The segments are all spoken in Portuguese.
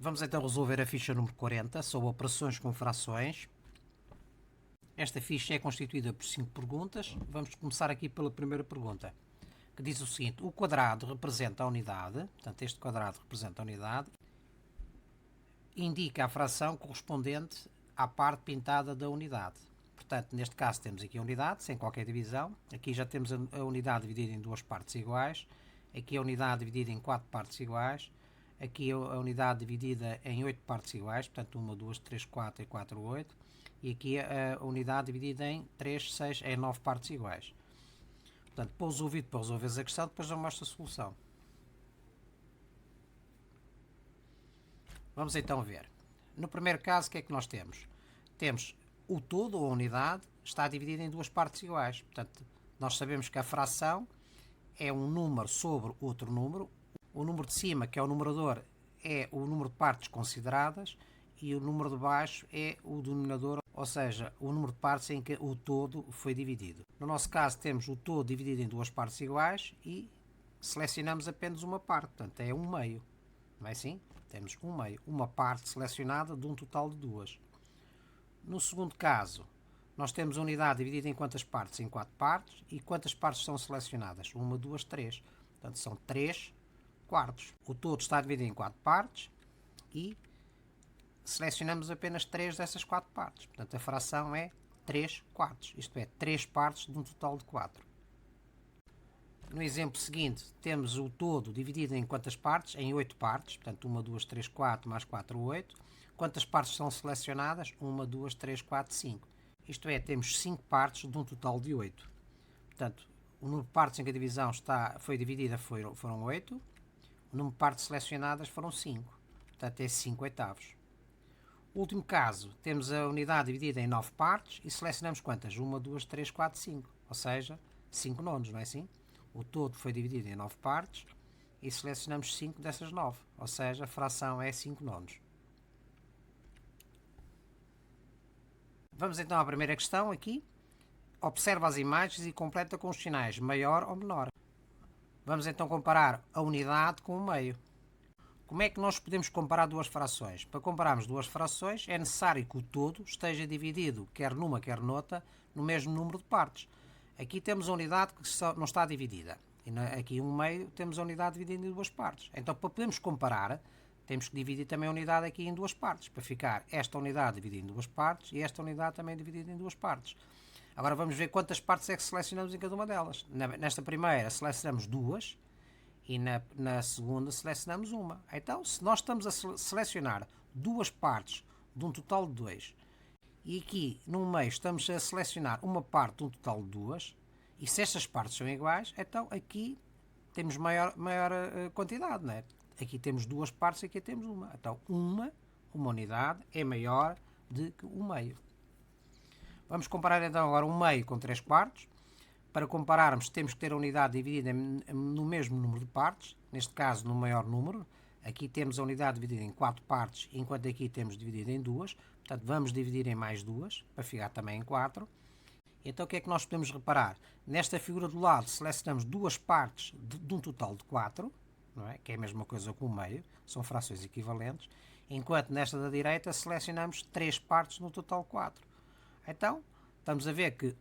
Vamos então resolver a ficha número 40 sobre operações com frações. Esta ficha é constituída por 5 perguntas. Vamos começar aqui pela primeira pergunta, que diz o seguinte: o quadrado representa a unidade, portanto este quadrado representa a unidade, indica a fração correspondente à parte pintada da unidade. Portanto, neste caso temos aqui a unidade, sem qualquer divisão. Aqui já temos a unidade dividida em duas partes iguais. Aqui a unidade dividida em 4 partes iguais. Aqui a unidade dividida em 8 partes iguais, portanto 1, 2, 3, 4 e 4, 8. E aqui a unidade dividida em 3, 6 e 9 partes iguais. Portanto, pouso o vídeo para resolveres a questão, depois eu mostro a solução. Vamos então ver. No primeiro caso, o que é que nós temos? Temos o todo, ou a unidade, está dividida em duas partes iguais. Portanto, nós sabemos que a fração é um número sobre outro número. O número de cima, que é o numerador, é o número de partes consideradas e o número de baixo é o denominador, ou seja, o número de partes em que o todo foi dividido. No nosso caso, temos o todo dividido em duas partes iguais e selecionamos apenas uma parte, portanto é um meio. Não é assim? Temos um meio, uma parte selecionada de um total de duas. No segundo caso, nós temos a unidade dividida em quantas partes? Em 4 partes. E quantas partes são selecionadas? 1, 2, 3. Portanto, são 3 quartos. O todo está dividido em 4 partes e selecionamos apenas 3 dessas 4 partes. Portanto, a fração é 3 quartos. Isto é, 3 partes de um total de 4. No exemplo seguinte, temos o todo dividido em quantas partes? Em 8 partes. Portanto, 1, 2, 3, 4, mais 4, 8. Quantas partes são selecionadas? 1, 2, 3, 4, 5. Isto é, temos 5 partes de um total de 8. Portanto, o número de partes em que a divisão foi dividida foram 8. O número de partes selecionadas foram 5. Portanto, é 5 oitavos. O último caso, temos a unidade dividida em 9 partes e selecionamos quantas? 1, 2, 3, 4, 5. Ou seja, 5 nonos, não é assim? O todo foi dividido em 9 partes e selecionamos 5 dessas 9. Ou seja, a fração é 5 nonos. Vamos então à primeira questão aqui. Observa as imagens e completa com os sinais maior ou menor. Vamos então comparar a unidade com o meio. Como é que nós podemos comparar duas frações? Para compararmos duas frações é necessário que o todo esteja dividido, quer numa quer noutra, no mesmo número de partes. Aqui temos a unidade que não está dividida. E aqui no meio temos a unidade dividida em duas partes. Então, para podermos comparar, temos que dividir também a unidade aqui em duas partes, para ficar esta unidade dividida em duas partes e esta unidade também dividida em duas partes. Agora vamos ver quantas partes é que selecionamos em cada uma delas. Nesta primeira selecionamos duas e na segunda selecionamos uma. Então, se nós estamos a selecionar duas partes de um total de 2 e aqui no meio estamos a selecionar uma parte de um total de 2, e se estas partes são iguais, então aqui temos maior quantidade, não é? Aqui temos duas partes e aqui temos uma. Então, uma unidade é maior do que o meio. Vamos comparar então agora um meio com 3 quartos. Para compararmos, temos que ter a unidade dividida no mesmo número de partes, neste caso no maior número. Aqui temos a unidade dividida em 4 partes, enquanto aqui temos dividida em 2. Portanto, vamos dividir em mais 2, para ficar também em 4. Então, o que é que nós podemos reparar? Nesta figura do lado, selecionamos duas partes de um total de 4, não é? Que é a mesma coisa que o meio, são frações equivalentes, enquanto nesta da direita selecionamos 3 partes no total de 4. Então, estamos a ver que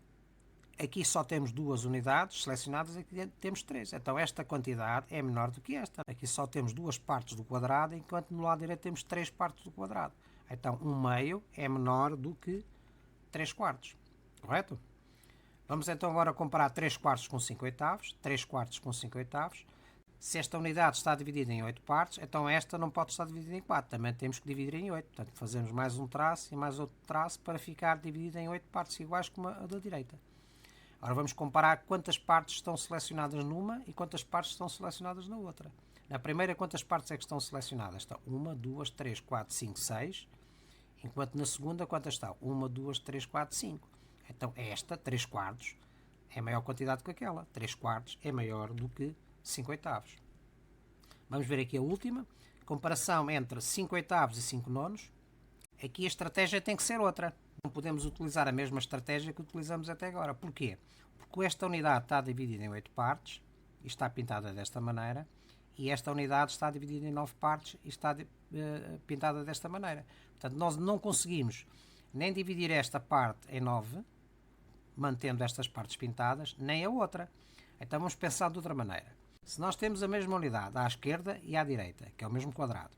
aqui só temos duas unidades selecionadas, aqui temos 3. Então, esta quantidade é menor do que esta. Aqui só temos duas partes do quadrado, enquanto no lado direito temos 3 partes do quadrado. Então, um meio é menor do que 3 quartos. Correto? Vamos então agora comparar 3 quartos com 5 oitavos. 3 quartos com 5 oitavos. Se esta unidade está dividida em 8 partes, então esta não pode estar dividida em 4. Também temos que dividir em 8. Portanto, fazemos mais um traço e mais outro traço para ficar dividida em 8 partes iguais como a da direita. Agora vamos comparar quantas partes estão selecionadas numa e quantas partes estão selecionadas na outra. Na primeira, quantas partes é que estão selecionadas? Estão 1, 2, 3, 4, 5, 6. Enquanto na segunda, quantas estão? 1, 2, 3, 4, 5. Então esta, 3 quartos, é maior quantidade que aquela. 3 quartos é maior do que 5 oitavos. Vamos ver aqui a última. Comparação entre 5 oitavos e 5 nonos. Aqui a estratégia tem que ser outra. Não podemos utilizar a mesma estratégia que utilizamos até agora. Porquê? Porque esta unidade está dividida em 8 partes e está pintada desta maneira, e esta unidade está dividida em 9 partes e está pintada desta maneira. Portanto, nós não conseguimos nem dividir esta parte em 9, mantendo estas partes pintadas, nem a outra. Então vamos pensar de outra maneira. Se nós temos a mesma unidade à esquerda e à direita, que é o mesmo quadrado,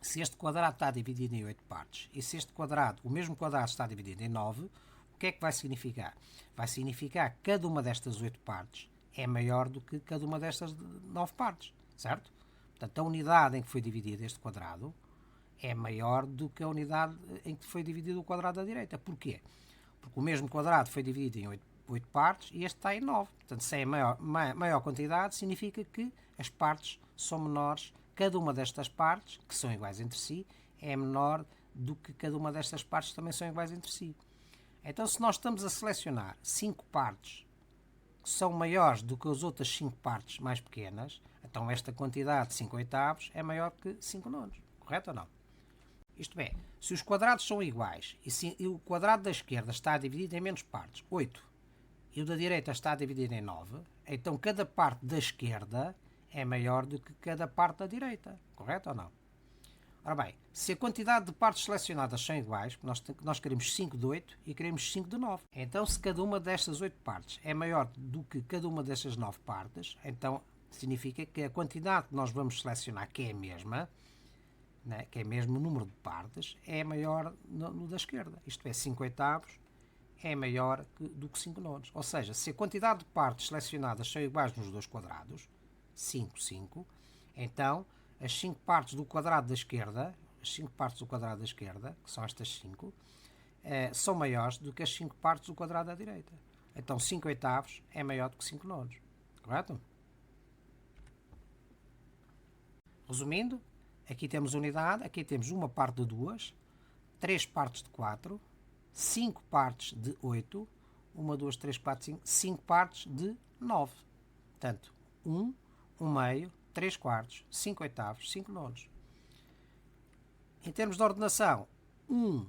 se este quadrado está dividido em 8 partes e se este quadrado, o mesmo quadrado, está dividido em 9, o que é que vai significar? Vai significar que cada uma destas 8 partes é maior do que cada uma destas 9 partes, certo? Portanto, a unidade em que foi dividido este quadrado é maior do que a unidade em que foi dividido o quadrado da direita. Porquê? Porque o mesmo quadrado foi dividido em 8 partes e este está em 9. Portanto, se é maior quantidade, significa que as partes são menores. Cada uma destas partes, que são iguais entre si, é menor do que cada uma destas partes que também são iguais entre si. Então, se nós estamos a selecionar 5 partes que são maiores do que as outras 5 partes mais pequenas, então esta quantidade de 5 oitavos é maior que 5 nonos. Correto ou não? Isto é, se os quadrados são iguais e o quadrado da esquerda está dividido em menos partes, 8, e o da direita está dividido em 9, então cada parte da esquerda é maior do que cada parte da direita. Correto ou não? Ora bem, se a quantidade de partes selecionadas são iguais, nós queremos 5 de 8 e queremos 5 de 9. Então, se cada uma destas 8 partes é maior do que cada uma destas 9 partes, então significa que a quantidade que nós vamos selecionar, que é a mesma, né, que é mesmo o número de partes, é maior no da esquerda. Isto é, 5 oitavos é maior do que 5 nonos. Ou seja, se a quantidade de partes selecionadas são iguais nos dois quadrados, 5, 5, então as 5 partes do quadrado da esquerda, que são estas 5, são maiores do que as 5 partes do quadrado da direita. Então 5 oitavos é maior do que 5 nonos. Correto? Resumindo, aqui temos unidade, aqui temos uma parte de 2, 3 partes de 4, 5 partes de 8, 1, 2, 3, 4, 5, 5 partes de 9. Portanto, 1, 1 meio, 3 quartos, 5 oitavos, 5 nonos. Em termos de ordenação, 1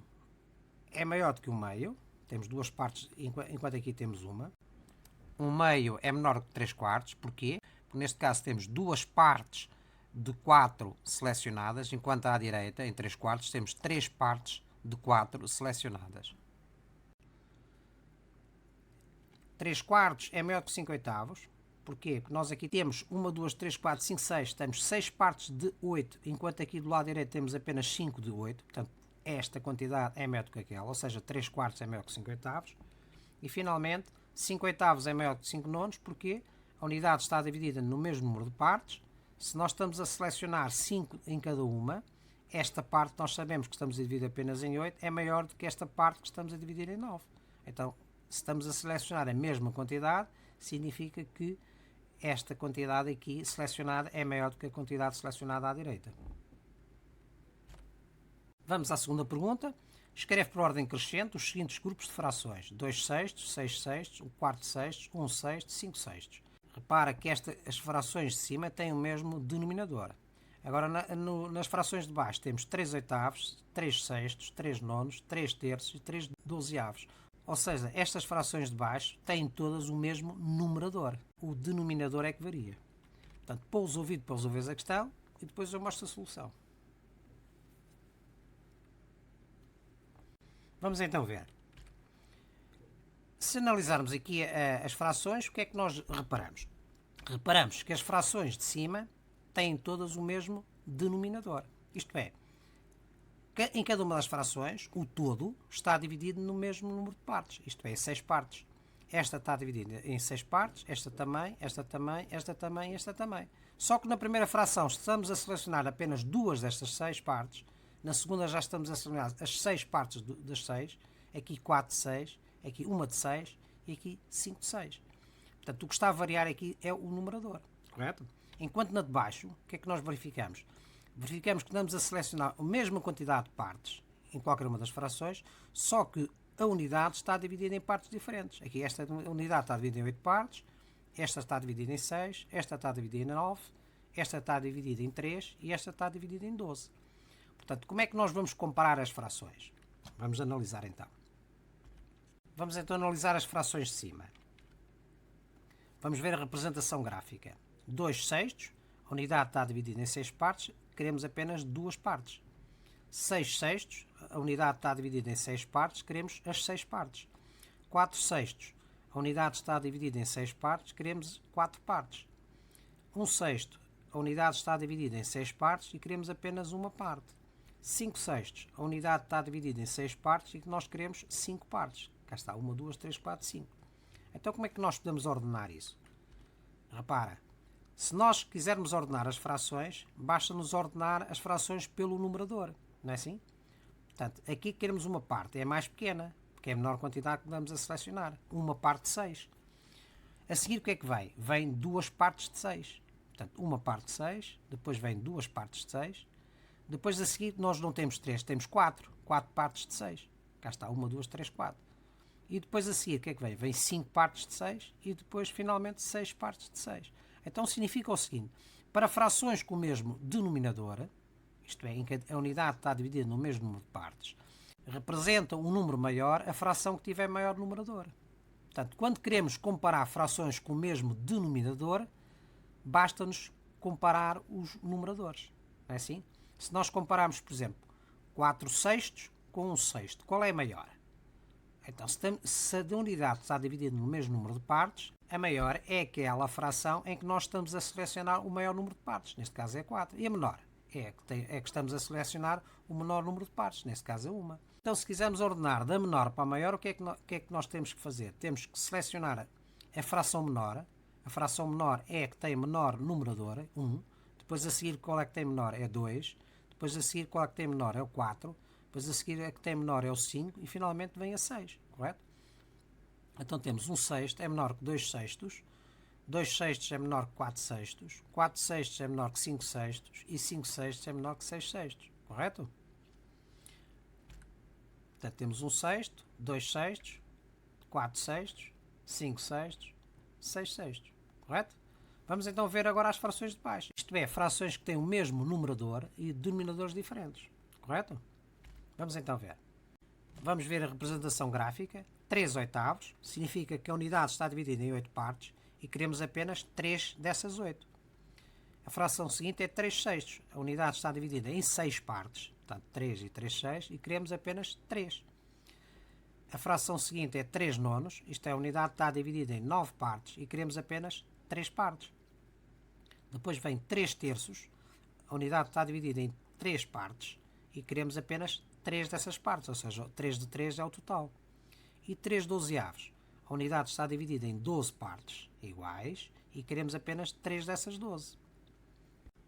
é maior do que 1 meio. Temos duas partes, enquanto aqui temos uma. 1 meio é menor que 3 quartos. Porquê? Porque neste caso temos duas partes de 4 selecionadas, enquanto à direita, em 3 quartos, temos 3 partes de 4 selecionadas. 3 quartos é maior que 5 oitavos. Porquê? Porque nós aqui temos 1, 2, 3, 4, 5, 6, temos 6 partes de 8, enquanto aqui do lado direito temos apenas 5 de 8, portanto esta quantidade é maior do que aquela, ou seja, 3 quartos é maior que 5 oitavos. E finalmente, 5 oitavos é maior que 5 nonos, porque a unidade está dividida no mesmo número de partes. Se nós estamos a selecionar 5 em cada uma, esta parte nós sabemos que estamos a dividir apenas em 8, é maior do que esta parte que estamos a dividir em 9. Então, se estamos a selecionar a mesma quantidade, significa que esta quantidade aqui selecionada é maior do que a quantidade selecionada à direita. Vamos à segunda pergunta. Escreve por ordem crescente os seguintes grupos de frações: 2 sextos, 6 sextos, 1 quarto sexto, 1 sexto, 5 sextos. Repara que as frações de cima têm o mesmo denominador. Agora, nas frações de baixo temos 3 oitavos, 3 sextos, 3 nonos, 3 terços e 3 dozeavos. Ou seja, estas frações de baixo têm todas o mesmo numerador. O denominador é que varia. Portanto, pouso ouvido para resolver a questão e depois eu mostro a solução. Vamos então ver. Se analisarmos aqui as frações, o que é que nós reparamos? Reparamos que as frações de cima têm todas o mesmo denominador. Isto é, em cada uma das frações, o todo está dividido no mesmo número de partes. Isto é, 6 partes. Esta está dividida em 6 partes, esta também, esta também, esta também e esta também. Só que na primeira fração estamos a selecionar apenas 2 destas 6 partes. Na segunda já estamos a selecionar as 6 partes das 6. Aqui 4 de 6, aqui 1 de 6 e aqui 5 de 6. Portanto, o que está a variar aqui é o numerador. Correto? Enquanto na de baixo, o que é que nós verificamos? Verificamos que estamos a selecionar a mesma quantidade de partes em qualquer uma das frações, só que a unidade está dividida em partes diferentes. Aqui esta unidade está dividida em 8 partes, esta está dividida em 6, esta está dividida em 9, esta está dividida em 3 e esta está dividida em 12. Portanto, como é que nós vamos comparar as frações? Vamos analisar então. Vamos então analisar as frações de cima. Vamos ver a representação gráfica. 2 sextos, a unidade está dividida em 6 partes, queremos apenas duas partes. 6 sextos, a unidade está dividida em 6 partes, queremos as 6 partes. 4 sextos, a unidade está dividida em 6 partes, queremos 4 partes. 1 sexto, a unidade está dividida em 6 partes e queremos apenas uma parte. 5 sextos, a unidade está dividida em 6 partes e nós queremos 5 partes. Cá está, 1, 2, 3, 4, 5. Então como é que nós podemos ordenar isso? Repara, se nós quisermos ordenar as frações, basta-nos ordenar as frações pelo numerador, não é assim? Portanto, aqui queremos uma parte, é mais pequena, porque é a menor quantidade que vamos a selecionar. Uma parte de 6. A seguir o que é que vem? Vem duas partes de 6. Portanto, uma parte de 6, depois vem duas partes de 6. Depois a seguir nós não temos 3, temos 4. 4 partes de 6. Cá está, 1, 2, 3, 4. E depois a seguir o que é que vem? Vem 5 partes de 6 e depois finalmente 6 partes de 6. Então significa o seguinte, para frações com o mesmo denominador, isto é, em que a unidade está dividida no mesmo número de partes, representa um número maior a fração que tiver maior numerador. Portanto, quando queremos comparar frações com o mesmo denominador, basta-nos comparar os numeradores. Não é assim? Se nós compararmos, por exemplo, 4 sextos com 1 sexto, qual é maior? Então, se a unidade está dividida no mesmo número de partes, a maior é aquela fração em que nós estamos a selecionar o maior número de partes. Neste caso é 4. E a menor? É que estamos a selecionar o menor número de partes. Neste caso é 1. Então, se quisermos ordenar da menor para a maior, o que é que nós temos que fazer? Temos que selecionar a fração menor. A fração menor é a que tem menor numerador, 1. Depois a seguir, qual é que tem menor? É 2. Depois a seguir, qual é que tem menor? É o 4. Depois a seguir, a que tem menor é o 5. E finalmente vem a 6. Correto? Então temos 1 sexto é menor que 2 sextos. 2 sextos é menor que 4 sextos. 4 sextos é menor que 5 sextos. E 5 sextos é menor que 6 sextos. Correto? Portanto, temos 1 sexto, 2 sextos, 4 sextos, 5 sextos, 6 sextos. Correto? Vamos então ver agora as frações de baixo. Isto é, frações que têm o mesmo numerador e denominadores diferentes. Correto? Vamos então ver. Vamos ver a representação gráfica. 3 oitavos significa que a unidade está dividida em 8 partes e queremos apenas 3 dessas 8. A fração seguinte é 3 sextos. A unidade está dividida em 6 partes, portanto 3 e 3 sextos, e queremos apenas 3. A fração seguinte é 3 nonos, isto é, a unidade está dividida em 9 partes e queremos apenas 3 partes. Depois vem 3 terços, a unidade está dividida em 3 partes e queremos apenas 3 dessas partes, ou seja, 3 de 3 é o total. E 3 dozeavos, a unidade está dividida em 12 partes iguais e queremos apenas 3 dessas 12.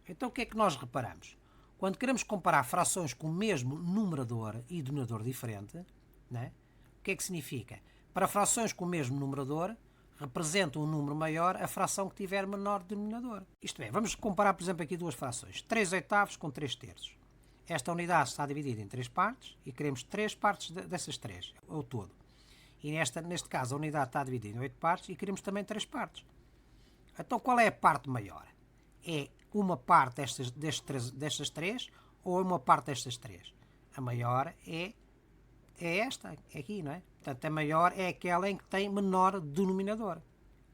Então o que é que nós reparamos? Quando queremos comparar frações com o mesmo numerador e denominador diferente, né, o que é que significa? Para frações com o mesmo numerador, representa um número maior a fração que tiver menor denominador. Isto é, vamos comparar, por exemplo, aqui duas frações. 3 oitavos com 3 terços. Esta unidade está dividida em 3 partes e queremos 3 partes dessas 3, ou todo. E neste caso a unidade está dividida em 8 partes e queremos também 3 partes. Então qual é a parte maior? É uma parte destas 3 ou é uma parte destas 3? A maior é esta, é aqui, não é? Portanto, a maior é aquela em que tem menor denominador.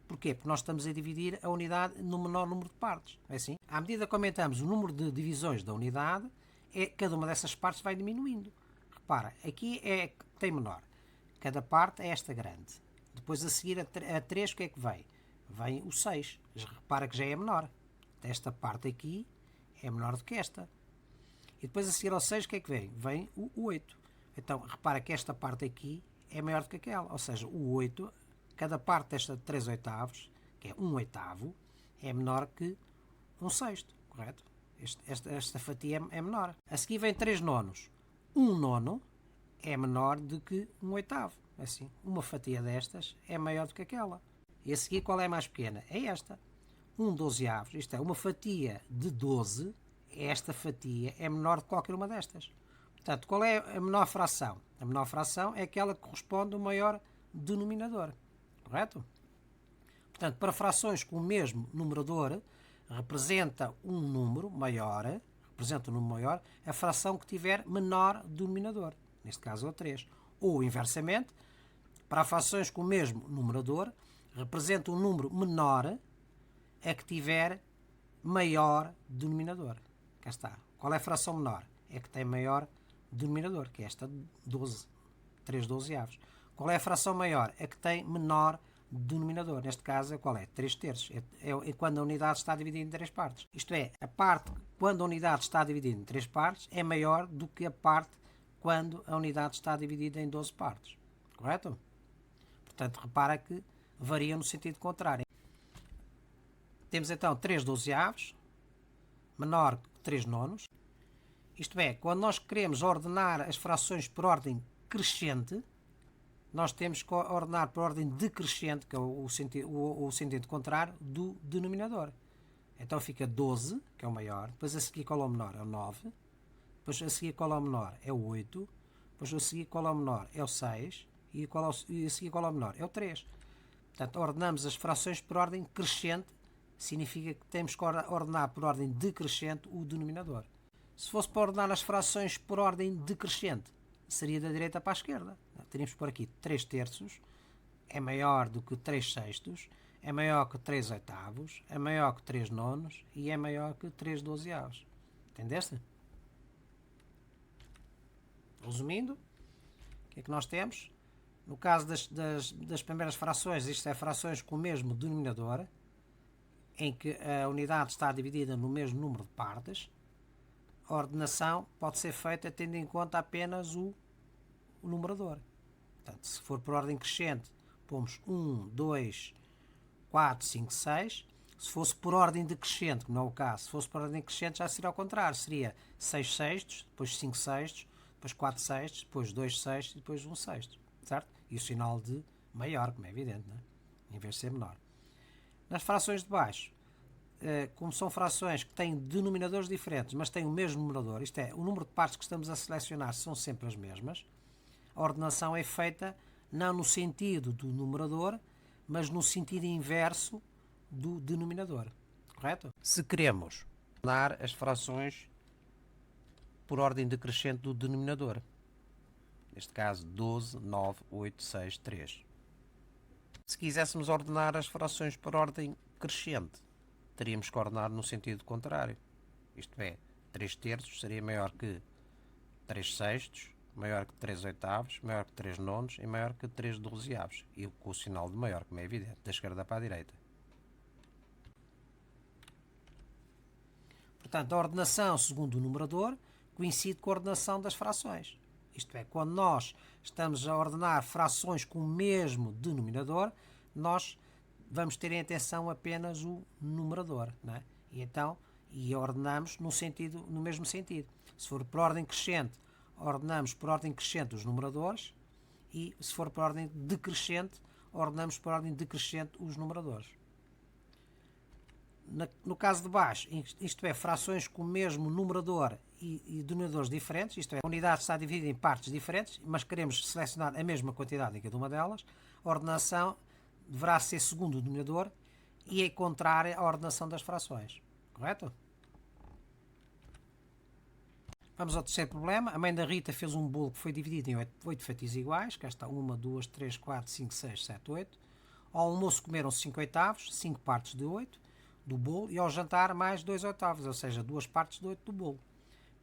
Porquê? Porque nós estamos a dividir a unidade no menor número de partes. É assim? À medida que aumentamos o número de divisões da unidade, cada uma dessas partes vai diminuindo. Repara, aqui tem menor. Cada parte é esta grande. Depois a seguir a 3, o que é que vem? Vem o 6. Repara que já é menor. Esta parte aqui é menor do que esta. E depois a seguir ao 6, o que é que vem? Vem o 8. Então, repara que esta parte aqui é maior do que aquela. Ou seja, o 8, cada parte desta 3 oitavos, que é 1 oitavo, é menor que 1 sexto. Correto? Esta fatia é menor. A seguir vem 3 nonos. 1 nono é menor do que 1 oitavo. Assim, uma fatia destas é maior do que aquela. E a seguir qual é a mais pequena? É esta. 1 dozeavos. Isto é, uma fatia de 12, esta fatia é menor de qualquer uma destas. Portanto, qual é a menor fração? A menor fração é aquela que corresponde ao maior denominador. Correto? Portanto, para frações com o mesmo numerador, representa um número maior, a fração que tiver menor denominador. Neste caso é o 3. Ou, inversamente, para frações com o mesmo numerador, representa um número menor a que tiver maior denominador. Cá está. Qual é a fração menor? É que tem maior denominador, que é esta 12. 3 dozeavos. Qual é a fração maior? É que tem menor denominador. Neste caso, qual é? 3 terços. É quando a unidade está dividida em 3 partes. Isto é, a parte quando a unidade está dividida em 3 partes é maior do que a parte quando a unidade está dividida em 12 partes. Correto? Portanto, repara que varia no sentido contrário. Temos então 3 dozeavos, menor que 3 nonos. Isto é, quando nós queremos ordenar as frações por ordem crescente, nós temos que ordenar por ordem decrescente, que é o sentido contrário do denominador. Então fica 12, que é o maior, depois a seguir qual é o menor? É o 9, depois a seguir qual é o menor? É o 8, depois a seguir qual é o menor? É o 6, e a seguir qual é o menor? É o 3. Portanto, ordenamos as frações por ordem crescente, significa que temos que ordenar por ordem decrescente o denominador. Se fosse para ordenar as frações por ordem decrescente, seria da direita para a esquerda. Teríamos por aqui 3 terços, é maior do que 3 sextos, é maior que 3 oitavos, é maior que 3 nonos e é maior que 3 dozeavos. Entendeste? Resumindo, o que é que nós temos? No caso das primeiras frações, isto é frações com o mesmo denominador, em que a unidade está dividida no mesmo número de partes. A ordenação pode ser feita tendo em conta apenas o numerador. Portanto, se for por ordem crescente, pomos 1, 2, 4, 5, 6. Se fosse por ordem decrescente, que não é o caso, se fosse por ordem crescente já seria ao contrário. Seria 6 sextos, depois 5 sextos, depois 4 sextos, depois 2 sextos e depois 1 sexto. Certo? E o sinal de maior, como é evidente, não é? Em vez de ser menor. Nas frações de baixo, como são frações que têm denominadores diferentes, mas têm o mesmo numerador, isto é, o número de partes que estamos a selecionar são sempre as mesmas, a ordenação é feita não no sentido do numerador, mas no sentido inverso do denominador. Correto? Se queremos ordenar as frações por ordem decrescente do denominador, neste caso 12, 9, 8, 6, 3. Se quiséssemos ordenar as frações por ordem crescente, teríamos que ordenar no sentido contrário. Isto é, 3 terços seria maior que 3 sextos, maior que 3 oitavos, maior que 3 nonos e maior que 3 dozeavos. E com o sinal de maior, como é evidente, da esquerda para a direita. Portanto, a ordenação segundo o numerador coincide com a ordenação das frações. Isto é, quando nós estamos a ordenar frações com o mesmo denominador, nós vamos ter em atenção apenas o numerador, não é? E então, ordenamos no mesmo sentido. Se for por ordem crescente, ordenamos por ordem crescente os numeradores, e se for por ordem decrescente, ordenamos por ordem decrescente os numeradores. No caso de baixo, isto é, frações com o mesmo numerador e denominadores diferentes, isto é, a unidade está dividida em partes diferentes, mas queremos selecionar a mesma quantidade em cada uma delas, a ordenação deverá ser segundo o denominador e é contrária à ordenação das frações. Correto? Vamos ao terceiro problema. A mãe da Rita fez um bolo que foi dividido em 8 fatias iguais. Cá está 1, 2, 3, 4, 5, 6, 7, 8. Ao almoço comeram 5 oitavos, 5 partes de 8 do bolo, e ao jantar mais 2 oitavos, ou seja, 2 partes de 8 do bolo.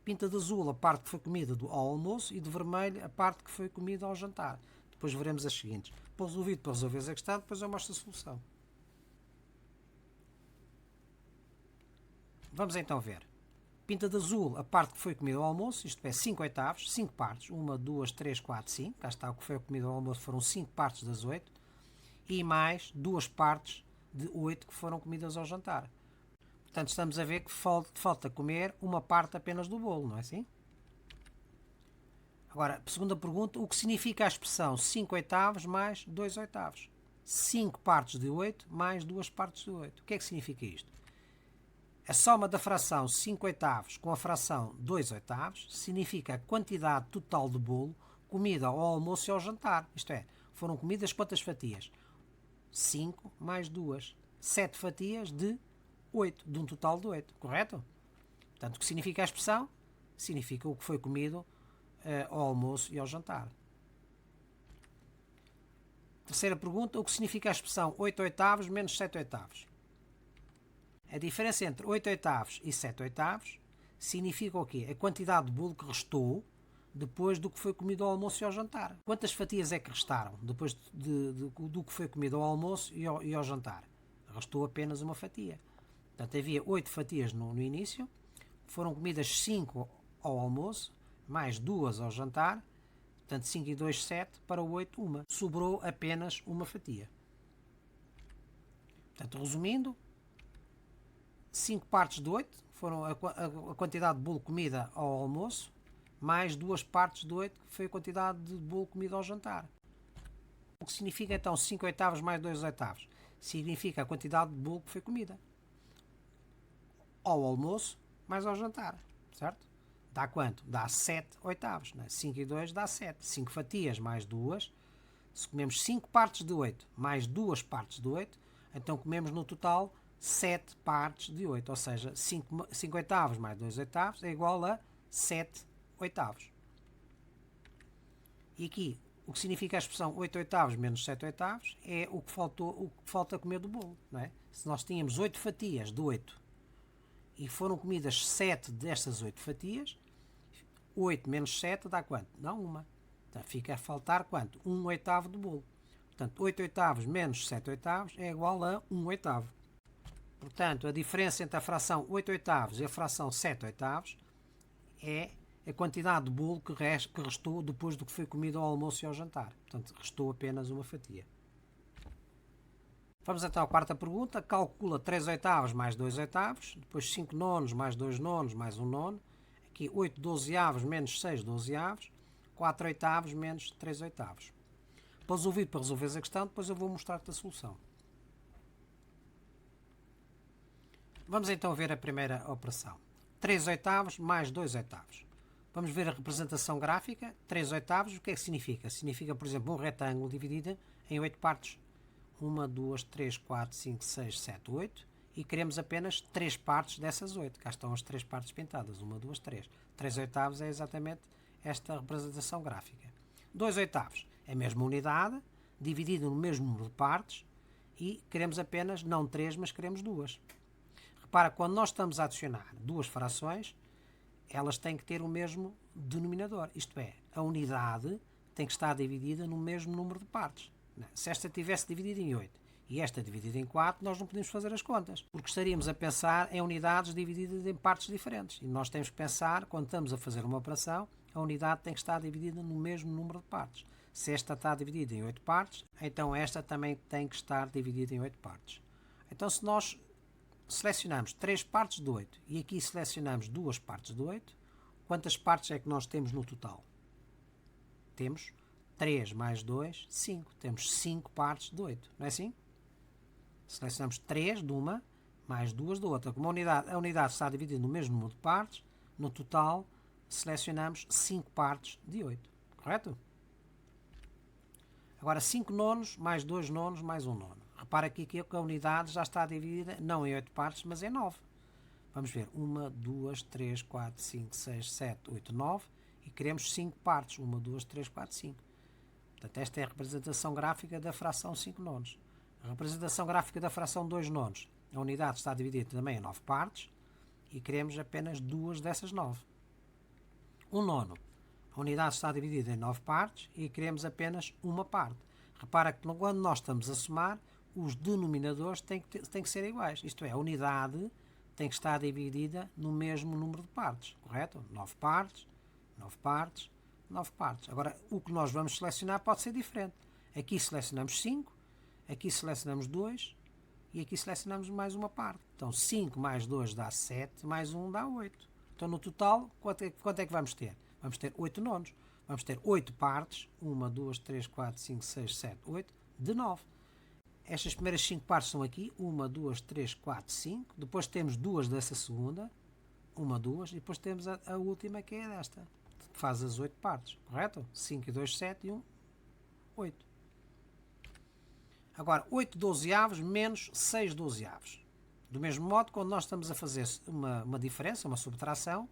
Pinta de azul a parte que foi comida ao almoço e de vermelho a parte que foi comida ao jantar. Depois veremos as seguintes. Pôs o vídeo para resolver a questão, depois eu mostro a solução. Vamos então ver. Pinta de azul a parte que foi comida ao almoço, isto é 5 oitavos, 5 partes, 1, 2, 3, 4, 5, cá está o que foi comido ao almoço, foram 5 partes das 8, e mais 2 partes de 8 que foram comidas ao jantar. Portanto, estamos a ver que falta comer uma parte apenas do bolo, não é assim? Agora, segunda pergunta, o que significa a expressão 5 oitavos mais 2 oitavos? 5 partes de 8 mais 2 partes de 8. O que é que significa isto? A soma da fração 5 oitavos com a fração 2 oitavos significa a quantidade total de bolo comida ao almoço e ao jantar. Isto é, foram comidas quantas fatias? 5 mais 2. 7 fatias de 8, de um total de 8, correto? Portanto, o que significa a expressão? Significa o que foi comido ao almoço e ao jantar. Terceira pergunta, o que significa a expressão 8 oitavos menos 7 oitavos? A diferença entre 8 oitavos e 7 oitavos significa o quê? A quantidade de bolo que restou depois do que foi comido ao almoço e ao jantar. Quantas fatias é que restaram depois do que foi comido ao almoço e ao jantar? Restou apenas uma fatia. Portanto, havia 8 fatias no início, foram comidas 5 ao almoço, mais 2 ao jantar, portanto 5 e 2, 7, para o 8, 1. Sobrou apenas uma fatia. Portanto, resumindo, 5 partes de 8 foram a quantidade de bolo comida ao almoço, mais 2 partes de 8, que foi a quantidade de bolo comido ao jantar. O que significa então 5 oitavos mais 2 oitavos? Significa a quantidade de bolo que foi comida ao almoço mais ao jantar, certo? Dá quanto? Dá 7 oitavos, né? 5 e 2 dá 7. 5 fatias mais 2. Se comemos 5 partes de 8 mais 2 partes de 8, então comemos no total 7 partes de 8, ou seja, 5 oitavos mais 2 oitavos é igual a 7 oitavos. E aqui, o que significa a expressão 8 oitavos menos 7 oitavos é o que falta comer do bolo, não é? Se nós tínhamos 8 fatias de 8 e foram comidas 7 destas 8 fatias, 8 menos 7 dá quanto? Dá 1. Então fica a faltar quanto? 1 oitavo do bolo. Portanto, 8 oitavos menos 7 oitavos é igual a 1 oitavo. Portanto, a diferença entre a fração 8 oitavos e a fração 7 oitavos é a quantidade de bolo que restou depois do que foi comido ao almoço e ao jantar. Portanto, restou apenas uma fatia. Vamos então à quarta pergunta. Calcula 3 oitavos mais 2 oitavos, depois 5 nonos mais 2 nonos mais 1 nono, aqui 8 dozeavos menos 6 dozeavos, 4 oitavos menos 3 oitavos. Podes ouvir para resolveres a questão, depois eu vou mostrar-te a solução. Vamos então ver a primeira operação. 3 oitavos mais 2 oitavos. Vamos ver a representação gráfica. 3 oitavos, o que é que significa? Significa, por exemplo, um retângulo dividido em 8 partes. 1, 2, 3, 4, 5, 6, 7, 8. E queremos apenas 3 partes dessas 8. Cá estão as 3 partes pintadas. 1, 2, 3. 3 oitavos é exatamente esta representação gráfica. 2 oitavos é a mesma unidade, dividida no mesmo número de partes. E queremos apenas, não 3, mas queremos 2. Repara, quando nós estamos a adicionar duas frações, elas têm que ter o mesmo denominador. Isto é, a unidade tem que estar dividida no mesmo número de partes. Se esta tivesse dividida em 8 e esta dividida em 4, nós não podemos fazer as contas, porque estaríamos a pensar em unidades divididas em partes diferentes. E nós temos que pensar, quando estamos a fazer uma operação, a unidade tem que estar dividida no mesmo número de partes. Se esta está dividida em 8 partes, então esta também tem que estar dividida em 8 partes. Então, se nós selecionamos 3 partes de 8 e aqui selecionamos 2 partes de 8, quantas partes é que nós temos no total? Temos 3 mais 2, 5. Temos 5 partes de 8, não é assim? Selecionamos 3 de uma, mais 2 da outra. Como a unidade está dividida no mesmo número de partes, no total selecionamos 5 partes de 8, correto? Agora 5 nonos mais 2 nonos mais 1 nono. Repara aqui que a unidade já está dividida não em 8 partes, mas em 9. Vamos ver. 1, 2, 3, 4, 5, 6, 7, 8, 9. E queremos 5 partes. 1, 2, 3, 4, 5. Portanto, esta é a representação gráfica da fração 5 nonos. A representação gráfica da fração 2 nonos. A unidade está dividida também em 9 partes. E queremos apenas 2 dessas 9. 1 nono. A unidade está dividida em 9 partes e queremos apenas uma parte. Repara que quando nós estamos a somar, os denominadores têm que ser iguais. Isto é, a unidade tem que estar dividida no mesmo número de partes, correto? 9 partes, 9 partes, 9 partes. Agora, o que nós vamos selecionar pode ser diferente. Aqui selecionamos 5, aqui selecionamos 2 e aqui selecionamos mais uma parte. Então, 5 mais 2 dá 7, mais 1 dá 8. Então, no total, quanto é que vamos ter? Vamos ter 8 nonos. Vamos ter 8 partes, 1, 2, 3, 4, 5, 6, 7, 8, de 9. Estas primeiras 5 partes são aqui, 1, 2, 3, 4, 5. Depois temos 2 dessa segunda, 1, 2, e depois temos a última que é desta, que faz as 8 partes, correto? 5 e 2, 7 e 1, 8. Agora, 8 dozeavos menos 6 dozeavos. Do mesmo modo, quando nós estamos a fazer uma diferença, uma subtração,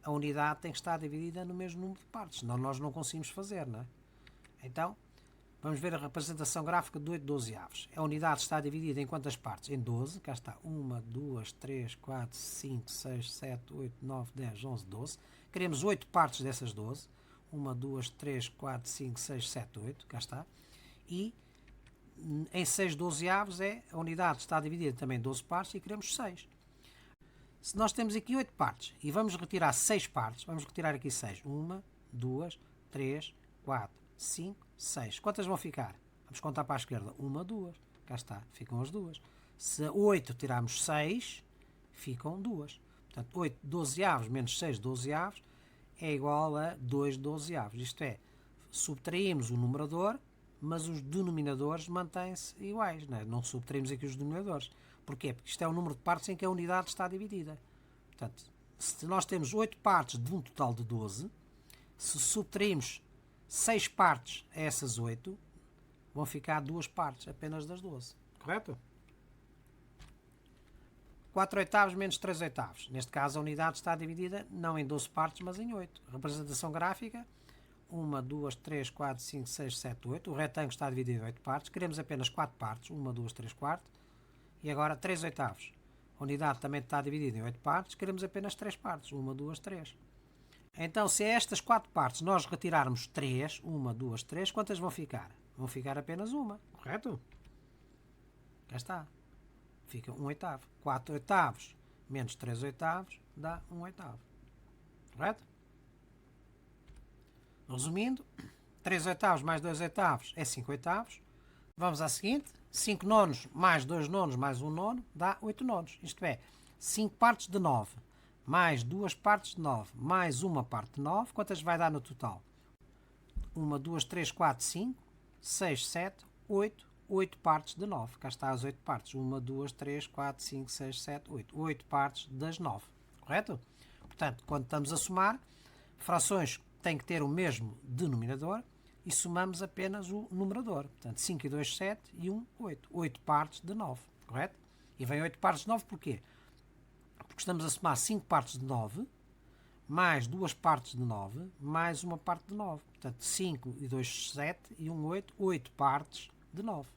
a unidade tem que estar dividida no mesmo número de partes, senão nós não conseguimos fazer, não é? Então, Vamos ver a representação gráfica de 8 dozeavos. A unidade está dividida em quantas partes? Em 12. Cá está. 1, 2, 3, 4, 5, 6, 7, 8, 9, 10, 11, 12. Queremos 8 partes dessas 12. 1, 2, 3, 4, 5, 6, 7, 8. Cá está. E em 6 dozeavos a unidade está dividida também em 12 partes e queremos 6. Se nós temos aqui 8 partes e vamos retirar 6 partes, vamos retirar aqui 6. 1, 2, 3, 4, 5, 6. Quantas vão ficar? Vamos contar para a esquerda. 1, 2. Cá está, ficam as 2. Se 8 tirarmos 6, ficam 2. Portanto, 8 dozeavos menos 6 dozeavos é igual a 2 dozeavos. Isto é, subtraímos o numerador, mas os denominadores mantêm-se iguais. Não subtraímos aqui os denominadores. Porquê? Porque isto é o número de partes em que a unidade está dividida. Portanto, se nós temos 8 partes de um total de 12, se subtraímos 6 partes a essas 8, vão ficar 2 partes apenas das 12. Correto? 4 oitavos menos 3 oitavos. Neste caso, a unidade está dividida não em 12 partes, mas em 8. Representação gráfica: 1, 2, 3, 4, 5, 6, 7, 8. O retângulo está dividido em 8 partes. Queremos apenas 4 partes. 1, 2, 3, 4. E agora 3 oitavos. A unidade também está dividida em 8 partes. Queremos apenas 3 partes. 1, 2, 3. Então, se a estas 4 partes nós retirarmos 3, 1, 2, 3, quantas vão ficar? Vão ficar apenas uma. Correto? Cá está. Fica 1 oitavo. 4 oitavos menos 3 oitavos dá 1 oitavo. Correto? Resumindo, 3 oitavos mais 2 oitavos é 5 oitavos. Vamos à seguinte. 5 nonos mais 2 nonos mais 1 nono dá 8 nonos. Isto é, 5 partes de 9 mais 2 partes de 9 mais uma parte de 9. Quantas vai dar no total? 1, 2, 3, 4, 5, 6, 7, 8. 8 partes de 9. Cá está as 8 partes. 1, 2, 3, 4, 5, 6, 7, 8. 8 partes das 9. Correto? Portanto, quando estamos a somar, frações têm que ter o mesmo denominador e somamos apenas o numerador. Portanto, 5 e 2, 7 e 1, 8. 8 partes de 9. Correto? E vem 8 partes de 9 porquê? Porque estamos a somar 5 partes de 9 mais 2 partes de 9 mais uma parte de 9. Portanto, 5 e 2, 7 e 1, 8. 8 partes de 9.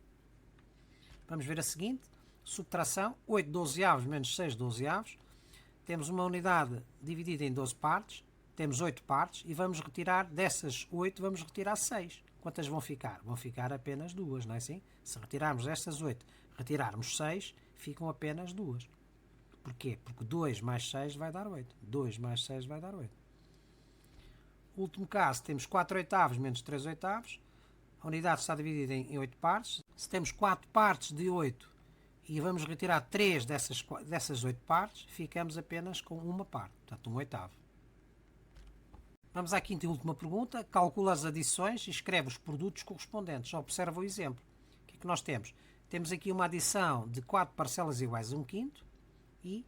Vamos ver a seguinte. Subtração. 8 dozeavos menos 6 dozeavos. Temos uma unidade dividida em 12 partes. Temos 8 partes e vamos retirar dessas 8, vamos retirar 6. Quantas vão ficar? Vão ficar apenas 2, não é assim? Se retirarmos estas 8, retirarmos 6, ficam apenas 2. Porquê? Porque 2 mais 6 vai dar 8. 2 mais 6 vai dar 8. Último caso, temos 4 oitavos menos 3 oitavos. A unidade está dividida em 8 partes. Se temos 4 partes de 8 e vamos retirar 3 dessas 8 partes, ficamos apenas com uma parte, portanto 1 oitavo. Vamos à quinta e última pergunta. Calcula as adições e escreve os produtos correspondentes. Observa o exemplo. O que é que nós temos? Temos aqui uma adição de 4 parcelas iguais a 1 quinto e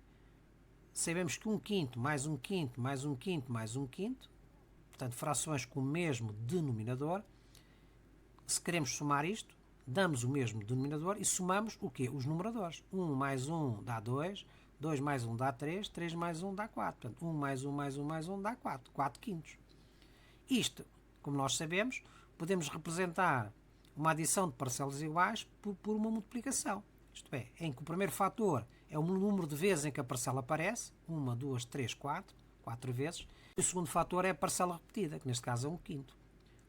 sabemos que 1 quinto mais 1 quinto mais 1 quinto mais 1 quinto, portanto frações com o mesmo denominador. Se queremos somar isto, damos o mesmo denominador e somamos o quê? Os numeradores. 1 mais 1 dá 2, 2 mais 1 dá 3, 3 mais 1 dá 4. Portanto, 1 mais 1 mais 1 mais 1 dá 4, 4 quintos. Isto, como nós sabemos, podemos representar uma adição de parcelas iguais por uma multiplicação. Isto é, em que o primeiro fator é o número de vezes em que a parcela aparece, 1, 2, 3, 4, 4 vezes. E o segundo fator é a parcela repetida, que neste caso é 1 quinto.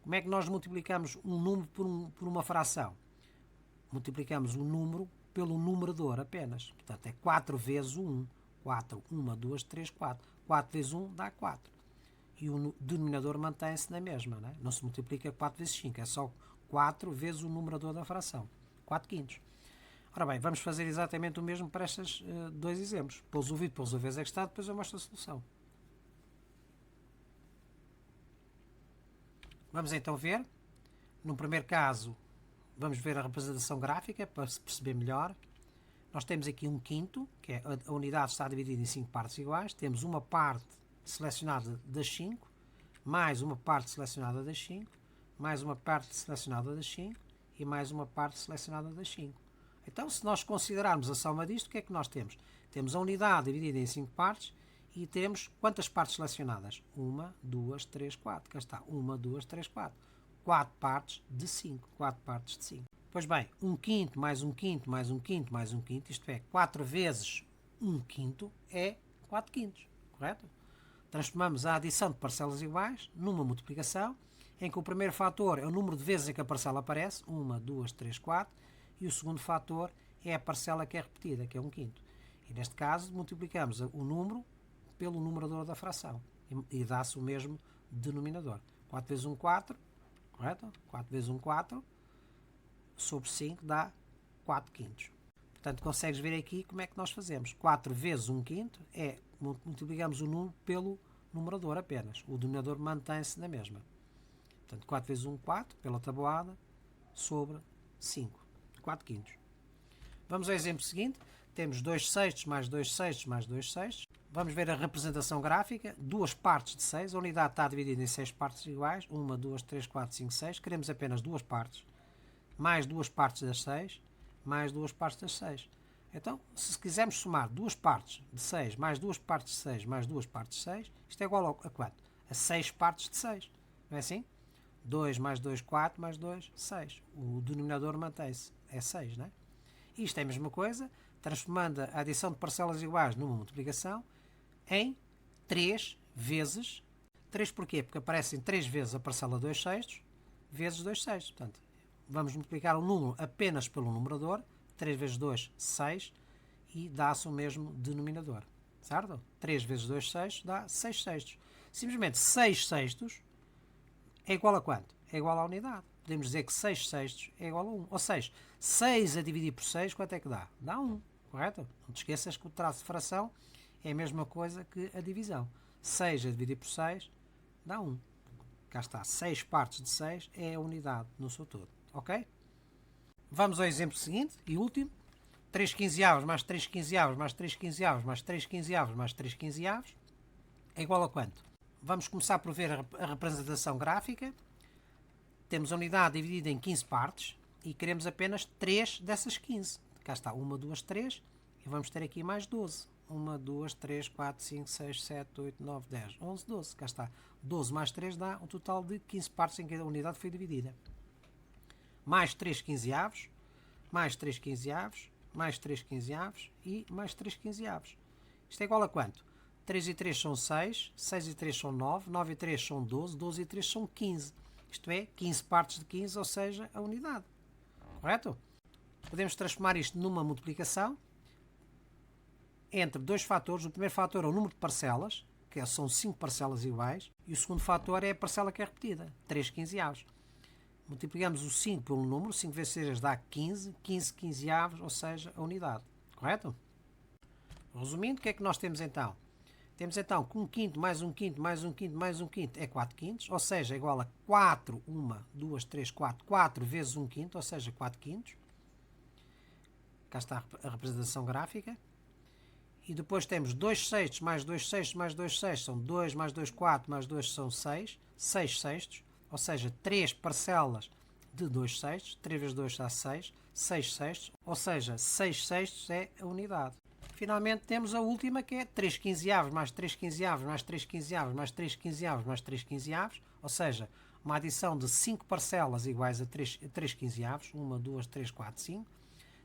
Como é que nós multiplicamos um número por uma fração? Multiplicamos o número pelo numerador apenas. Portanto, é 4 vezes o 1. 4, 1, 2, 3, 4. 4 vezes 1 dá 4. E o denominador mantém-se na mesma. Não se multiplica 4 vezes 5. É só 4 vezes o numerador da fração. 4 quintos. Ora bem, vamos fazer exatamente o mesmo para estes dois exemplos. Pôs o vídeo, pôs a vez é que está, depois eu mostro a solução. Vamos então ver. No primeiro caso, vamos ver a representação gráfica para se perceber melhor. Nós temos aqui 1 quinto, que é a unidade está dividida em 5 partes iguais. Temos uma parte selecionada das 5, mais uma parte selecionada das 5, mais uma parte selecionada das 5 e mais uma parte selecionada das 5. Então, se nós considerarmos a soma disto, o que é que nós temos? Temos a unidade dividida em 5 partes e temos quantas partes selecionadas? 1, 2, 3, 4. Cá está. 1, 2, 3, 4. 4 partes de 5. 4 partes de 5. Pois bem, 1 quinto mais 1 quinto mais 1 quinto mais 1 quinto, isto é, 4 vezes 1 quinto é 4 quintos, correto? Transformamos a adição de parcelas iguais numa multiplicação, em que o primeiro fator é o número de vezes em que a parcela aparece, 1, 2, 3, 4, e o segundo fator é a parcela que é repetida, que é 1 quinto. E neste caso, multiplicamos o número pelo numerador da fração, e dá-se o mesmo denominador. 4 vezes 1, 4, correto? 4 vezes 1, 4, sobre 5 dá 4 quintos. Portanto, consegues ver aqui como é que nós fazemos. 4 vezes 1 quinto é multiplicamos o número pelo numerador apenas. O denominador mantém-se na mesma. Portanto, 4 vezes 1, 4, pela tabuada, sobre 5. 4 quintos. Vamos ao exemplo seguinte. Temos 2 sextos mais 2 sextos mais 2 sextos. Vamos ver a representação gráfica. 2 partes de 6. A unidade está dividida em 6 partes iguais. 1, 2, 3, 4, 5, 6. Queremos apenas 2 partes. Mais 2 partes das 6. Mais 2 partes das 6. Então, se quisermos somar 2 partes de 6 mais 2 partes de 6 mais 2 partes de 6, isto é igual a quanto? A 6 partes de 6. Não é assim? 2 mais 2, 4 mais 2, 6. O denominador mantém-se. É 6, não é? Isto é a mesma coisa, transformando a adição de parcelas iguais numa multiplicação em 3 vezes. 3 porquê? Porque aparecem 3 vezes a parcela 2 sextos vezes 2 sextos. Portanto, vamos multiplicar o número apenas pelo numerador. 3 vezes 2, 6, e dá-se o mesmo denominador, certo? 3 vezes 2 sextos dá 6 sextos. Simplesmente 6 sextos é igual a quanto? É igual à unidade. Podemos dizer que 6 sextos é igual a 1. Ou seja, 6 a dividir por 6, quanto é que dá? Dá 1, correto? Não te esqueças que o traço de fração é a mesma coisa que a divisão. 6 a dividir por 6 dá 1. Cá está, 6 partes de 6 é a unidade no seu todo, ok? Vamos ao exemplo seguinte e último. 3 quinzeavos mais 3 quinzeavos mais 3 quinzeavos mais 3 quinzeavos mais 3 quinzeavos é igual a quanto? Vamos começar por ver a representação gráfica. Temos a unidade dividida em 15 partes e queremos apenas 3 dessas 15. Cá está, 1, 2, 3 e vamos ter aqui mais 12. 1, 2, 3, 4, 5, 6, 7, 8, 9, 10, 11, 12. Cá está, 12 mais 3 dá um total de 15 partes em que a unidade foi dividida. Mais 3 quinzeavos, mais 3 quinzeavos, mais 3 quinzeavos e mais 3 quinzeavos. Isto é igual a quanto? 3 e 3 são 6, 6 e 3 são 9, 9 e 3 são 12, 12 e 3 são 15. Isto é, 15 partes de 15, ou seja, a unidade. Correto? Podemos transformar isto numa multiplicação entre dois fatores. O primeiro fator é o número de parcelas, que são 5 parcelas iguais, e o segundo fator é a parcela que é repetida, 3 quinzeavos. Multiplicamos o 5 pelo número, 5 vezes 6 dá 15, 15 quinzeavos, ou seja, a unidade. Correto? Resumindo, o que é que nós temos então? Temos então que 1 quinto mais 1 quinto mais 1 quinto mais 1 quinto é 4 quintos, ou seja, é igual a 4, 1, 2, 3, 4, 4 vezes 1 quinto, ou seja, 4 quintos. Cá está a representação gráfica. E depois temos 2 sextos mais 2 sextos mais 2 sextos, são 2 mais 2, 4 mais 2 são 6, 6 sextos, ou seja, 3 parcelas de 2 sextos, 3 vezes 2 dá 6, 6 sextos, ou seja, 6 sextos é a unidade. Finalmente temos a última, que é 3 quinzeavos mais 3 quinzeavos mais 3 quinzeavos mais 3 quinzeavos mais 3 quinzeavos, ou seja, uma adição de 5 parcelas iguais a 3 quinzeavos, 1, 2, 3, 4, 5.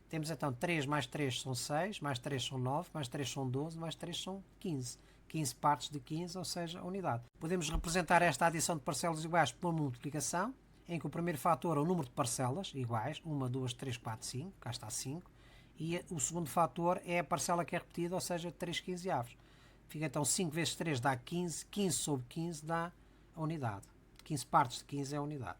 Temos então 3 mais 3 são 6, mais 3 são 9, mais 3 são 12, mais 3 são 15. 15 partes de 15, ou seja, a unidade. Podemos representar esta adição de parcelas iguais por multiplicação, em que o primeiro fator é o número de parcelas iguais, 1, 2, 3, 4, 5, cá está 5, e o segundo fator é a parcela que é repetida, ou seja, 3 quinzeavos. Fica então 5 vezes 3 dá 15, 15 sobre 15 dá a unidade. 15 partes de 15 é a unidade.